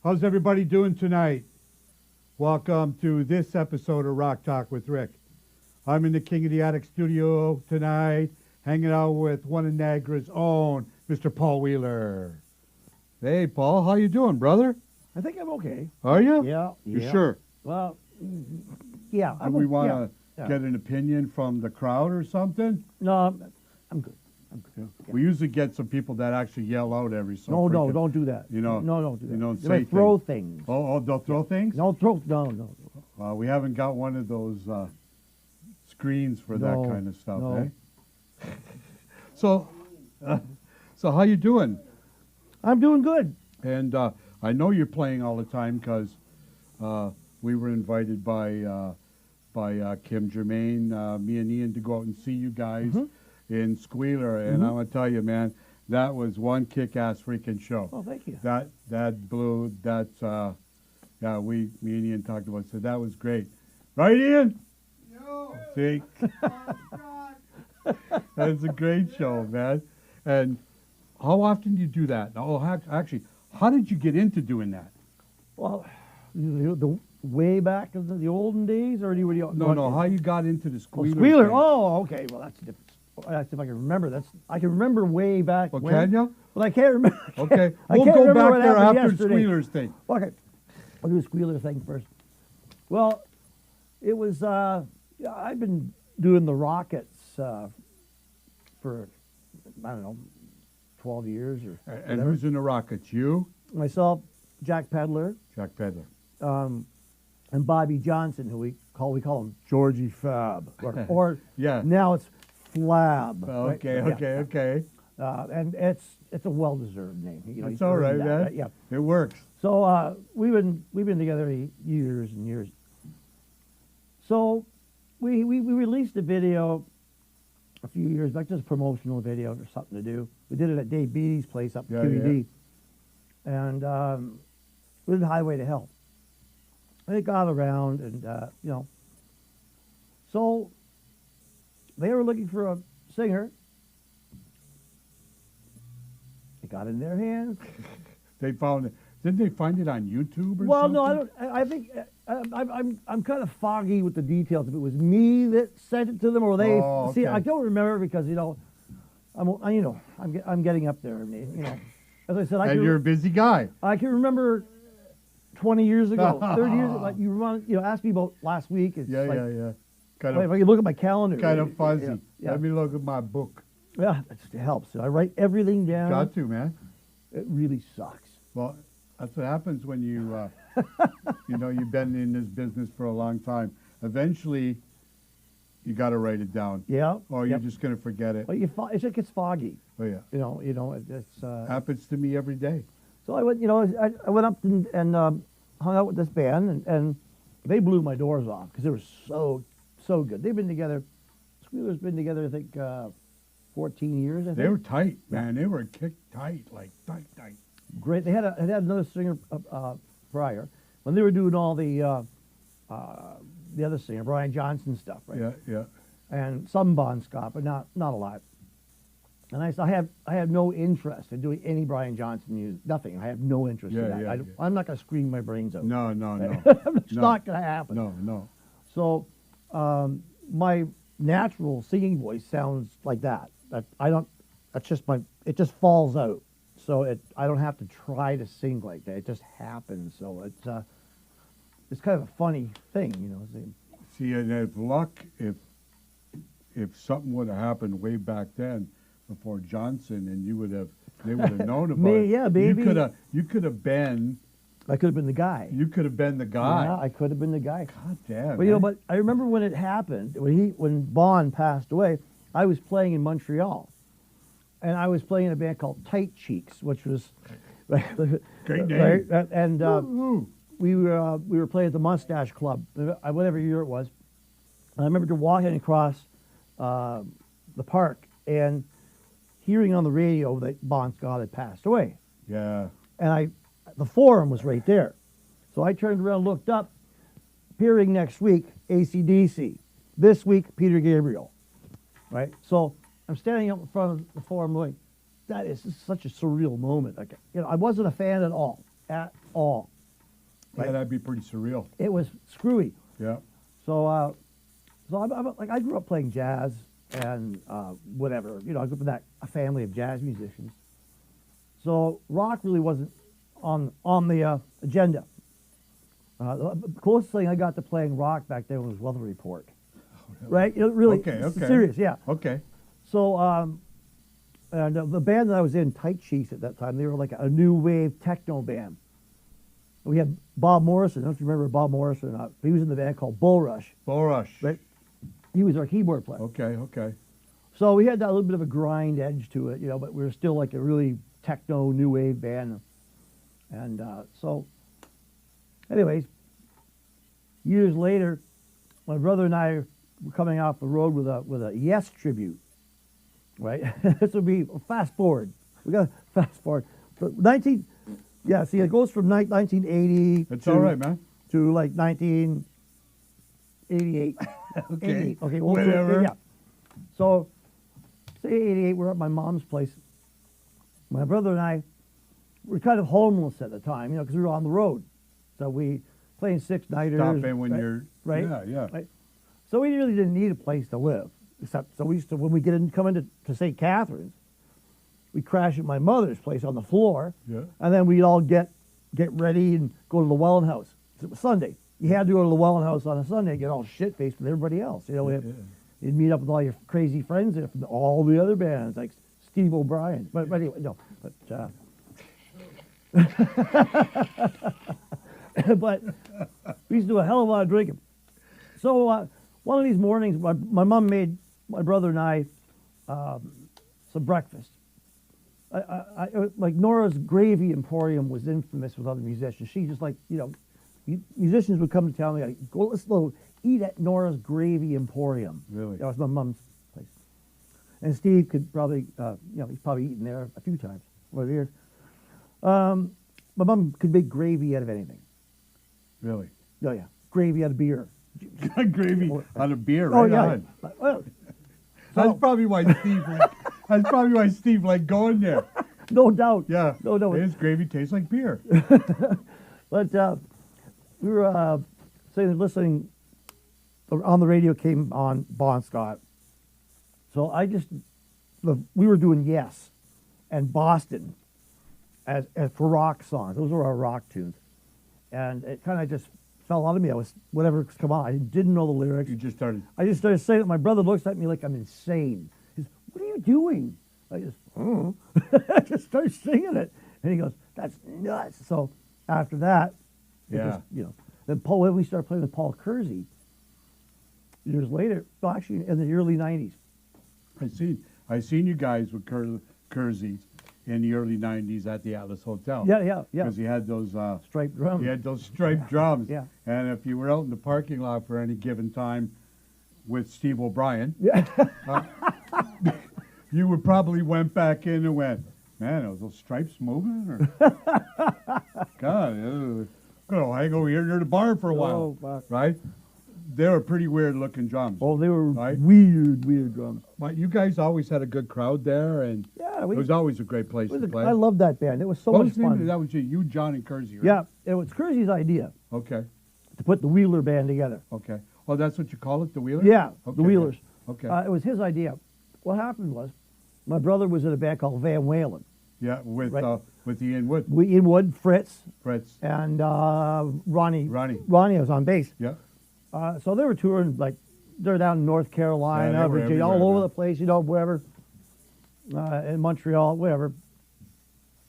How's everybody doing tonight? Welcome to this episode of Rock Talk with Rick. I'm in the King of the Attic studio tonight, hanging out with one of Niagara's own, Mr. Paul Wheeler. Hey, Paul, how you doing, brother? I think I'm okay. Are you? Yeah. You sure? Well, yeah. Do we want to yeah. get an opinion from the crowd or something? No, I'm good. Yeah. We usually get some people that actually yell out every so No, freaking, don't do that. You know, no, don't do that. You don't They say might throw things. Oh, they'll throw things? No, no. We haven't got one of those screens for that kind of stuff, no. eh? So how you doing? I'm doing good. And I know you're playing all the time because we were invited by Kim Germain, me and Ian, to go out and see you guys in Squealer. And I want to tell you, man, that was one kick-ass freaking show. Oh, thank you. That blew. That's me and Ian talked about it. So that was great, right, Ian? No. See, that's a great show, man. And how often do you do that? Oh, actually, how did you get into doing that? Well, the way back in the olden days, or you No. How you got into the Squealer? Squealer. thing? Oh, okay. Well, that's different. That's if I can remember. I can remember way back. Well, when. can you? Well, I can't remember. Okay, I we'll can't go remember back what there happened after yesterday. the Squealers thing. Okay, I'll do the Squealer thing first. Well, it was, I've been doing the Rockets for, I don't know, 12 years or And whatever. who's in the Rockets? You? Myself, Jack Pedler, Jack Pedler. and Bobby Johnson, who we call him Georgie Fab, or Yeah. now it's Flab. right? Okay, Yeah. okay. And it's a well-deserved name. You know, That's he's all right, earned that, man. Yeah. It works. So we've been together years and years. So we released a video a few years back, just a promotional video or something to do. We did it at Dave Beatty's place up in QED, and it was the Highway to Hell. And it got around, and so they were looking for a singer. It got in their hands. They found it. Didn't they find it on YouTube or Well, something? no, I don't. I think I'm kind of foggy with the details. If it was me that sent it to them or they see, I don't remember because I'm getting up there. As I said, And you're a busy guy. I can remember 20 years ago, 30 years ago. Like you asked me about last week. It's Yeah. Kind if I can look at my calendar. Kind of fuzzy. Yeah. Let me look at my book. Yeah, it helps. I write everything down. Got to, man. It really sucks. Well, that's what happens when you, you've been in this business for a long time. Eventually, you got to write it down. Yeah. Or you're just going to forget it. Well, it just gets foggy. Oh yeah. It's Happens to me every day. So I went, I went up and hung out with this band, and they blew my doors off because they were so good. They've been together. Squealer's been together, I think, 14 years. I think. They were tight, man. They were kicked tight, like tight. Great. They had another singer prior when they were doing all the other singer, Brian Johnson stuff, right? Yeah. And some Bon Scott, but not a lot. And I said, I have no interest in doing any Brian Johnson music. Nothing. I have no interest in that. Yeah. I'm not going to scream my brains out. No. It's not going to happen. No. So my natural singing voice sounds like that. It just falls out. So I don't have to try to sing like that. It just happens. So it's kind of a funny thing, See, and if luck, if something would have happened way back then, before Johnson, and they would have known about it. Yeah, baby. You could have been. I could have been the guy. You could have been the guy. Yeah, I could have been the guy. God damn. But but I remember when it happened, when Bon passed away, I was playing in Montreal, and I was playing in a band called Tight Cheeks, which was Great name. Right? And we were playing at the Mustache Club, whatever year it was. And I remember walking across the park and hearing on the radio that Bon Scott had passed away. Yeah. And the forum was right there. So I turned around and looked up. Appearing next week, AC/DC. This week, Peter Gabriel. Right? So I'm standing up in front of the forum going, that is such a surreal moment. I wasn't a fan at all. at all. Yeah, that'd be pretty surreal. It was screwy. Yeah. So, I grew up playing jazz and whatever. You know, I grew up in a family of jazz musicians. So rock really wasn't on the agenda. The closest thing I got to playing rock back then was Weather Report. Right? You know, really serious, yeah. Okay. So, and the band that I was in, Tight Cheeks at that time, they were like a new wave techno band. We had Bob Morrison. I don't know if you remember Bob Morrison or not. He was in the band called Bull Rush. Bull Rush. Right? He was our keyboard player. Okay. So we had that little bit of a grind edge to it, you know, but we were still like a really techno new wave band. And so, anyways, years later, my brother and I were coming off the road with a Yes tribute, right? This would be fast forward. We got to fast forward. So see, it goes from 1980. It's all right, man. To like 1988. Okay. 88. Okay. Whatever. Yeah. So, say 88, we're at my mom's place. My brother and I were kind of homeless at the time, you know, because we were on the road. So we playing six-nighters. Stop in when you're right. Yeah. Right. So we really didn't need a place to live, except so we used to when we come into St. Catharines, we crash at my mother's place on the floor. Yeah. And then we'd all get ready and go to the Llewellyn House. It was Sunday. You had to go to the Llewellyn House on a Sunday and get all shit-faced with everybody else. You know, you'd meet up with all your crazy friends there from all the other bands, like Steve O'Brien. But anyway, no. But we used to do a hell of a lot of drinking. So one of these mornings, my mom made my brother and I some breakfast. Like Nora's Gravy Emporium was infamous with other musicians. She just like, you know, musicians would come to town and let's go eat at Nora's Gravy Emporium. Really? That was my mom's place. And Steve could probably, he's probably eaten there a few times over the years. My mom could make gravy out of anything. Really? Oh, yeah. Gravy out of beer. Gravy out of beer, Oh, right yeah. on. Well, That's probably why Steve liked going there. no doubt. Yeah. No doubt. His gravy tastes like beer. But we were listening on the radio came on Bon Scott. So we were doing Yes and Boston as for rock songs. Those were our rock tunes. And it kind of just fell out of me. I was, whatever's come on. I didn't know the lyrics. You just started. I just started saying it. My brother looks at me like I'm insane. He says, "What are you doing?" I just started singing it. And he goes, "That's nuts." So after that, Yeah. Then we started playing with Paul Kersey years later. Well, actually, in the early 90s. I seen you guys with Kersey's in the early 90s at the Atlas Hotel. Yeah. Because he had those Striped drums. He had those striped drums. Yeah. And if you were out in the parking lot for any given time with Steve O'Brien, Yeah. you would probably went back in and went, "Man, are those stripes moving?" Or, God, I'm gonna hang over here near the bar for a while, fuck. right? They were pretty weird looking drums. Oh, they were Right? weird drums. But you guys always had a good crowd there, and Yeah, it was always a great place to play. I loved that band. It was so What much was the name of fun. that? Was you, John, and Kersey, right? Yeah, it was Kersey's idea Okay. to put the Wheeler band together. Okay. Oh, that's what you call it, the Wheeler? Yeah, Okay. the Wheelers. Okay. It was his idea. What happened was, my brother was in a band called Van Whalen. Yeah, with Right. Ian Wood, Ian Wood, Fritz, Fritz. and Ronnie. Ronnie. Ronnie was on bass. Yeah. So they were touring, like, they're down in North Carolina, Yeah, they were Virginia, all everywhere, over man. the place, wherever. In Montreal, wherever.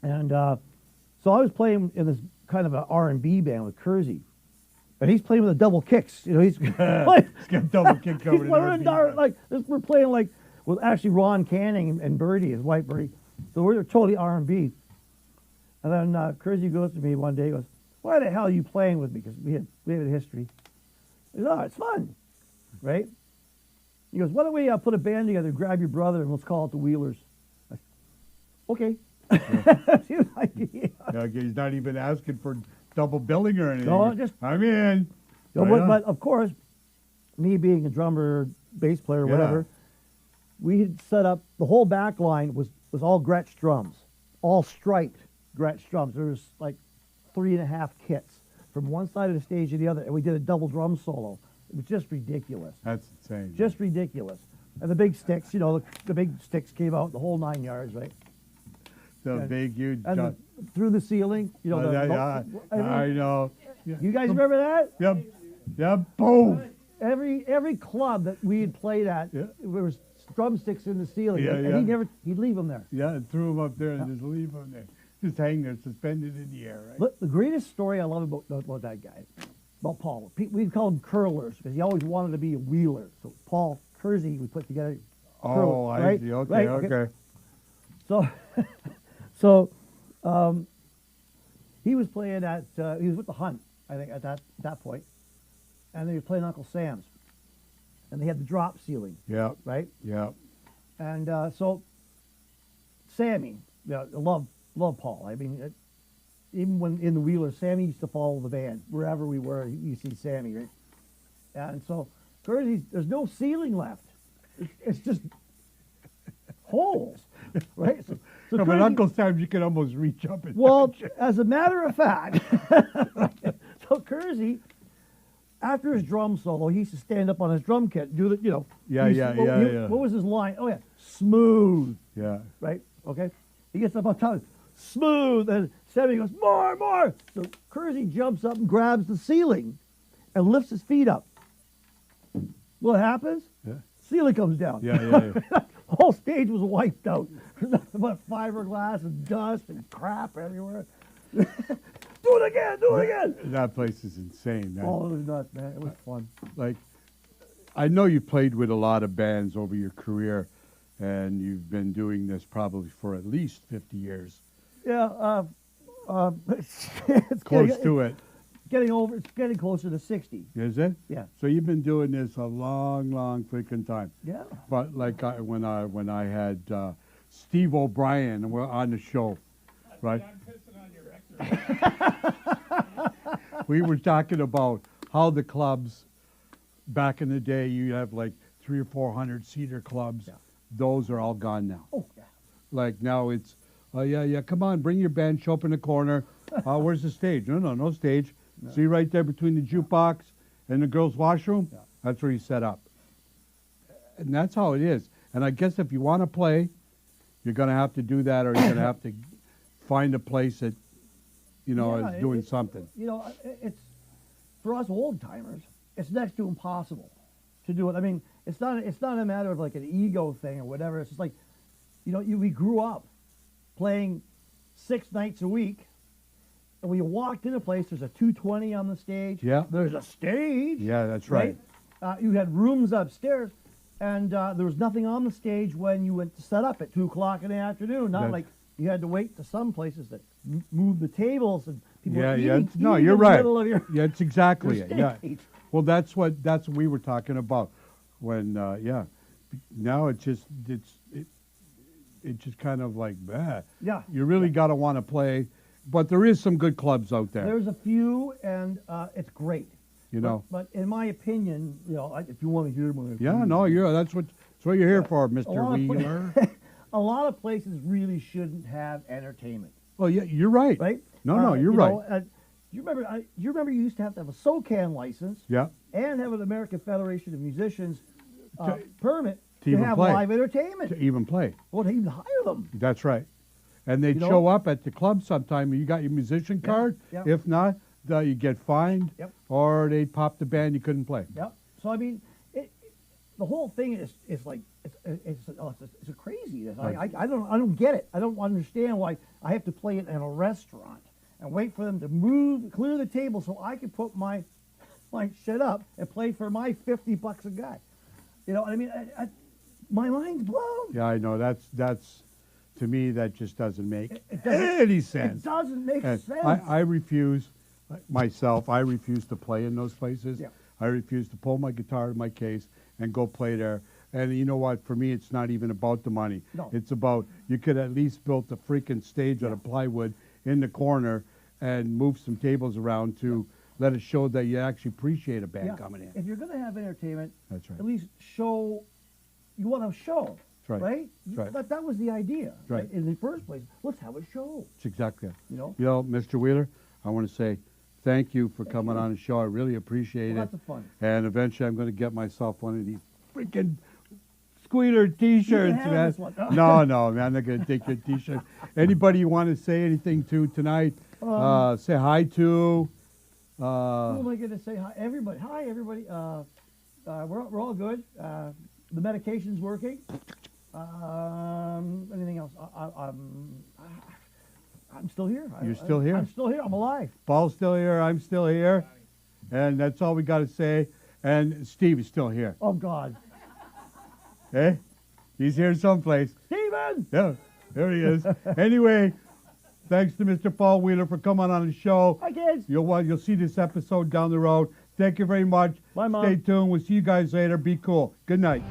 And so I was playing in this kind of an R&B band with Kersey. And he's playing with the double kicks. He's He's got double kick he's covered in playing R&B. we're playing like with actually Ron Canning and Birdie, his wife Birdie. So we're totally R&B. And then Kersey goes to me one day. He goes, "Why the hell are you playing with me?" Because we had a history. He goes, "Oh, it's fun, right?" He goes, "Why don't we put a band together, grab your brother, and let's call it the Wheelers?" I said, "Okay." That's his idea. Yeah, he's not even asking for double billing or anything. No, just- I'm in. No, Right on. but of course, me being a drummer, bass player, Yeah. whatever, we had set up, the whole back line was all Gretsch drums, all striped Gretsch drums. There was like 3.5 kits from one side of the stage to the other, and we did a double drum solo. It was just ridiculous. That's insane. Just ridiculous. And the big sticks, you know, the big sticks came out the whole 9 yards, right? The and, big, huge. And through the ceiling, you know. I know. You guys remember that? Yep. Yep. Boom. Every club that we had played at, there was drumsticks in the ceiling, and he'd leave them there. Yeah, and threw them up there and just leave them there, just hang there, suspended in the air. Right. The greatest story I love about that guy, about Paul, we'd call him curlers because he always wanted to be a wheeler. So Paul Kersey, we put together. Oh, I see. Okay, okay. So, he was playing at he was with the Hunt, I think, at that point, and they were playing Uncle Sam's, and they had the drop ceiling. Yeah. Right. Yeah. And so, Sammy, I love Paul. I mean, even when in the Wheeler, Sammy used to follow the band wherever we were. You see Sammy, right? And so, there's no ceiling left. It's just holes, right? So but Uncle Sam, you can almost reach up and touch it. As a matter of fact, so Kersey, after his drum solo, he used to stand up on his drum kit and do the, you know. Yeah. What was his line? Oh, yeah, smooth. Yeah. Right? Okay? He gets up on top, smooth, and Sammy goes, more. So Kersey jumps up and grabs the ceiling and lifts his feet up. What happens? Yeah. Ceiling comes down. Yeah. The whole stage was wiped out. There's nothing but fiberglass and dust and crap everywhere. Do it again. That place is insane, man. Oh, it was nuts, man. It was fun. Like, I know you played with a lot of bands over your career, and you've been doing this probably for at least 50 years. Yeah, it's Close to it. It's getting closer to 60. Is it? Yeah. So you've been doing this a long freaking time. Yeah. But like when I had Steve O'Brien on the show, right? I'm pissing on your record. We were talking about how the clubs back in the day, you have like 300 or 400 seater clubs. Yeah. Those are all gone now. Oh, yeah. Like now it's, come on, bring your band, show up in the corner. Where's the stage? No stage. No. See right there between the jukebox and the girls' washroom? Yeah. That's where you set up. And that's how it is. And I guess if you want to play, you're going to have to do that, or you're going to have to find a place that, is doing something. It's, for us old timers, it's next to impossible to do it. I mean, it's not a matter of like an ego thing or whatever. It's just like, we grew up playing 6 nights a week. And when you walked in a place, there's a 220 on the stage. Yeah. There's a stage. Yeah, that's right. You had rooms upstairs, and there was nothing on the stage when you went to set up at 2 o'clock in the afternoon. Not like you had to wait to some places that move the tables and people were eating. No, you're right. Yeah, it's exactly it. Yeah. Well, that's what we were talking about. When now it's just kind of like that. Yeah. You really got to want to play. But there is some good clubs out there. There's a few, and it's great. But in my opinion, if you want to hear my opinion. Yeah, no, that's what you're here for, Mr. Wheeler. A lot of places really shouldn't have entertainment. Well, yeah, you're right. Right? No, you're right. You remember you used to have a SOCAN license. Yeah. And have an American Federation of Musicians permit to have play. Live entertainment. To even play. Well, to even hire them. That's right. And they'd show up at the club sometime. You got your musician card. Yeah. If not, you get fined. Yep. Or they'd pop the band. You couldn't play. Yep. So I mean, the whole thing is like it's a crazy. Right. I don't get it. I don't understand why I have to play it in a restaurant and wait for them to clear the table so I can put my shit up and play for my $50 a guy. I mean, my mind's blown. Yeah, I know. That's. To me, that just doesn't make any sense. It doesn't make sense. I refuse, myself, I refuse to play in those places. Yeah. I refuse to pull my guitar to my case and go play there. And you know what? For me, it's not even about the money. No. It's about, you could at least build a freaking stage out of plywood in the corner and move some tables around to let it show that you actually appreciate a band coming in. If you're going to have entertainment, That's right. At least show, you want to show. That's right. Right? That's right. That was the idea. Right. In the first place, let's have a show. It's exactly it. You know? Mr. Wheeler, I want to say thank you for coming on the show. I really appreciate Well, it. lots of fun. And eventually I'm going to get myself one of these freaking Squealer T-shirts, have man. this one. No, man, I'm not going to take your T-shirt. Anybody you want to say anything to tonight? Say hi to. Who am I going to say hi? Everybody. Hi, everybody. We're all good. The medication's working. Anything else? I'm still here. You're still here? I'm still here. I'm alive. Paul's still here. I'm still here. And that's all we got to say. And Steve is still here. Oh, God. Eh? He's here someplace. Steven! Yeah, there he is. Anyway, thanks to Mr. Paul Wheeler for coming on the show. Hi, kids. You'll see this episode down the road. Thank you very much. Bye, Mom. Stay tuned. We'll see you guys later. Be cool. Good night.